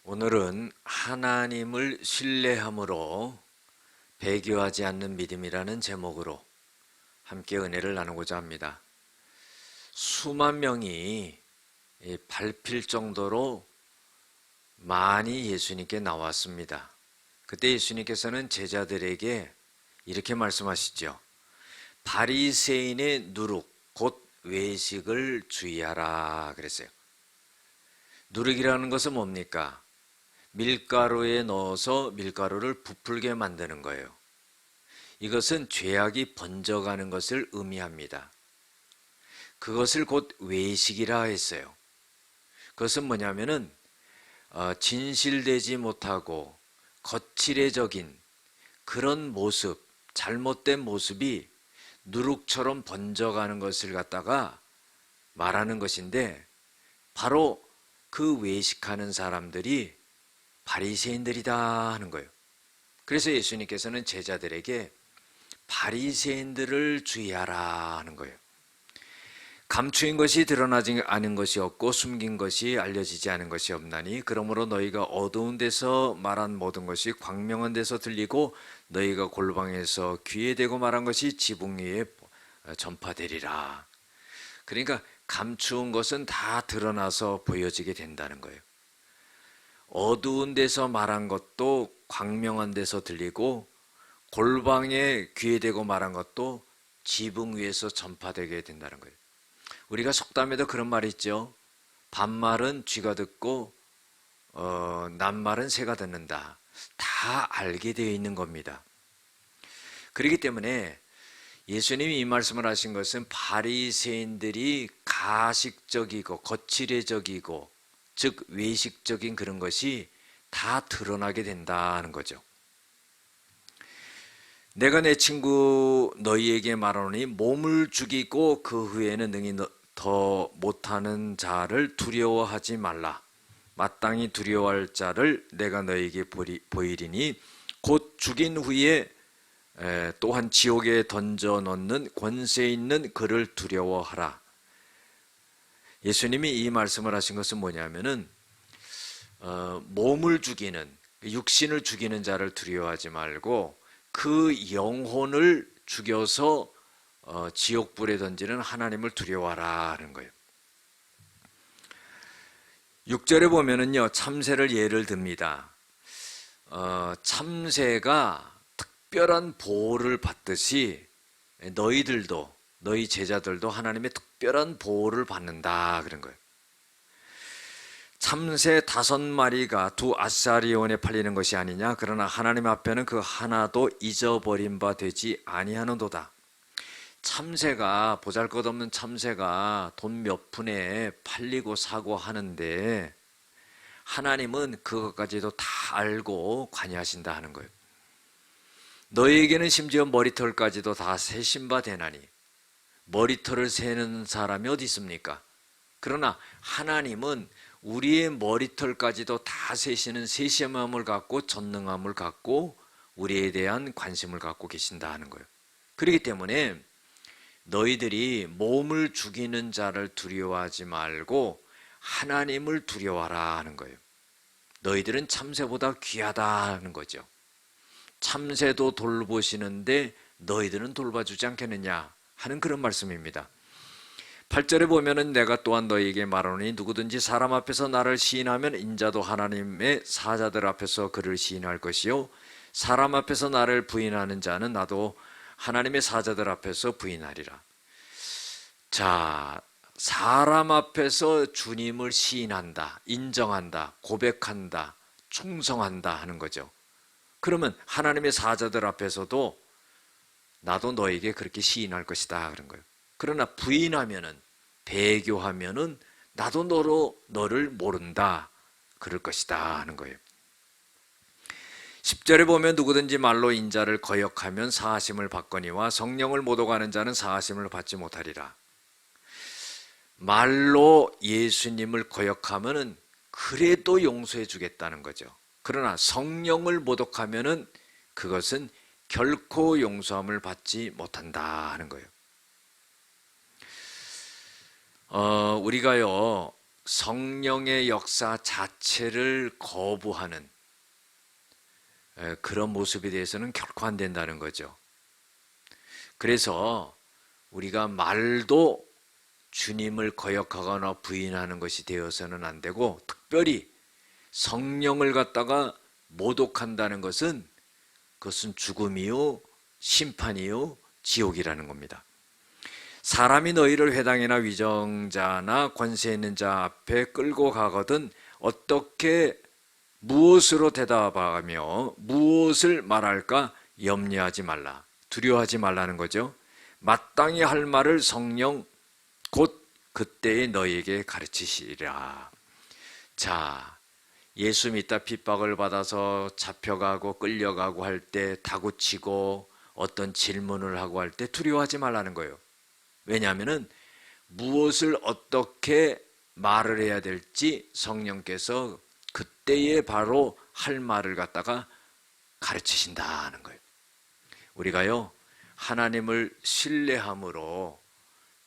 오늘은 하나님을 신뢰함으로 배교하지 않는 믿음이라는 제목으로 함께 은혜를 나누고자 합니다. 수만 명이 밟힐 정도로 많이 예수님께 나왔습니다. 그때 예수님께서는 제자들에게 이렇게 말씀하시죠. 바리새인의 누룩 곧 외식을 주의하라 그랬어요. 누룩이라는 것은 뭡니까? 밀가루에 넣어서 밀가루를 부풀게 만드는 거예요. 이것은 죄악이 번져가는 것을 의미합니다. 그것을 곧 외식이라 했어요. 그것은 뭐냐면은 진실되지 못하고 거칠해적인 그런 모습, 잘못된 모습이 누룩처럼 번져가는 것을 갖다가 말하는 것인데, 바로 그 외식하는 사람들이 바리새인들이다 하는 거예요. 그래서 예수님께서는 제자들에게 바리새인들을 주의하라 하는 거예요. 감추인 것이 드러나지 않은 것이 없고 숨긴 것이 알려지지 않은 것이 없나니 그러므로 너희가 어두운 데서 말한 모든 것이 광명한 데서 들리고 너희가 골방에서 귀에 대고 말한 것이 지붕 위에 전파되리라. 그러니까 감추은 것은 다 드러나서 보여지게 된다는 거예요. 어두운 데서 말한 것도 광명한 데서 들리고 골방에 귀에 대고 말한 것도 지붕 위에서 전파되게 된다는 거예요. 우리가 속담에도 그런 말이 있죠. 반말은 쥐가 듣고 낱말은 새가 듣는다. 다 알게 되어 있는 겁니다. 그렇기 때문에 예수님이 이 말씀을 하신 것은 바리새인들이 가식적이고 거칠해적이고 즉 외식적인 그런 것이 다 드러나게 된다는 거죠. 내가 내 친구 너희에게 말하노니 몸을 죽이고 그 후에는 능히 더 못하는 자를 두려워하지 말라. 마땅히 두려워할 자를 내가 너희에게 보이리니 곧 죽인 후에 또한 지옥에 던져 넣는 권세 있는 그를 두려워하라. 예수님이 이 말씀을 하신 것은 뭐냐면은 몸을 죽이는, 육신을 죽이는 자를 두려워하지 말고 그 영혼을 죽여서 지옥불에 던지는 하나님을 두려워하라 하는 거예요. 6절에 보면은요, 참새를 예를 듭니다. 참새가 특별한 보호를 받듯이 너희들도, 너희 제자들도 하나님의 특별한 보호를 받는다 그런 거예요. 참새 5마리가 2아사리온에 팔리는 것이 아니냐. 그러나 하나님 앞에는 그 하나도 잊어버린 바 되지 아니하는도다. 참새가, 보잘것없는 참새가 돈 몇 푼에 팔리고 사고 하는데 하나님은 그것까지도 다 알고 관여하신다 하는 거예요. 너희에게는 심지어 머리털까지도 다 세신 바 되나니 머리털을 세는 사람이 어디 있습니까? 그러나 하나님은 우리의 머리털까지도 다 세시는 세심함을 갖고 전능함을 갖고 우리에 대한 관심을 갖고 계신다 하는 거예요. 그렇기 때문에 너희들이 몸을 죽이는 자를 두려워하지 말고 하나님을 두려워하라 하는 거예요. 너희들은 참새보다 귀하다 하는 거죠. 참새도 돌보시는데 너희들은 돌봐주지 않겠느냐 하는 그런 말씀입니다. 8절에 보면은 내가 또한 너희에게 말하노니 누구든지 사람 앞에서 나를 시인하면 인자도 하나님의 사자들 앞에서 그를 시인할 것이요 사람 앞에서 나를 부인하는 자는 나도 하나님의 사자들 앞에서 부인하리라. 자, 사람 앞에서 주님을 시인한다, 인정한다, 고백한다, 충성한다 하는 거죠. 그러면 하나님의 사자들 앞에서도 나도 너에게 그렇게 시인할 것이다 그런 거예요. 그러나 부인하면은, 배교하면은 나도 너를 모른다 그럴 것이다 하는 거예요. 10절에 보면 누구든지 말로 인자를 거역하면 사하심을 받거니와 성령을 모독하는 자는 사하심을 받지 못하리라. 말로 예수님을 거역하면은 그래도 용서해 주겠다는 거죠. 그러나 성령을 모독하면은 그것은 결코 용서함을 받지 못한다 하는 거예요. 우리가요 성령의 역사 자체를 거부하는 그런 모습에 대해서는 결코 안 된다는 거죠. 그래서 우리가 말도 주님을 거역하거나 부인하는 것이 되어서는 안 되고, 특별히 성령을 갖다가 모독한다는 것은 그것은 죽음이요 심판이요 지옥이라는 겁니다. 사람이 너희를 회당이나 위정자나 권세 있는 자 앞에 끌고 가거든 어떻게 무엇으로 대답하며 무엇을 말할까 염려하지 말라, 두려워하지 말라는 거죠. 마땅히 할 말을 성령 곧 그때에 너희에게 가르치시리라. 자, 예수 믿다 핍박을 받아서 잡혀가고 끌려가고 할 때, 다구치고 어떤 질문을 하고 할 때 두려워하지 말라는 거예요. 왜냐하면 무엇을 어떻게 말을 해야 될지 성령께서 그때에 바로 할 말을 갖다가 가르치신다는 거예요. 우리가요, 하나님을 신뢰함으로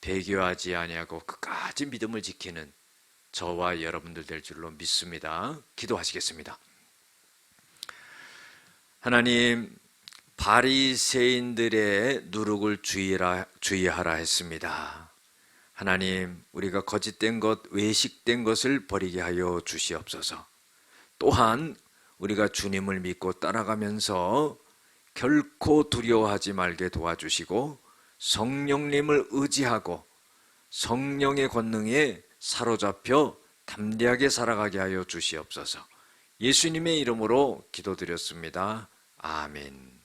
배교하지 아니하고 끝까지 믿음을 지키는 저와 여러분들 될 줄로 믿습니다. 기도하시겠습니다. 하나님, 바리새인들의 누룩을 주의하라 했습니다. 하나님, 우리가 거짓된 것, 외식된 것을 버리게 하여 주시옵소서. 또한 우리가 주님을 믿고 따라가면서 결코 두려워하지 말게 도와주시고 성령님을 의지하고 성령의 권능에 사로잡혀 담대하게 살아가게 하여 주시옵소서. 예수님의 이름으로 기도드렸습니다. 아멘.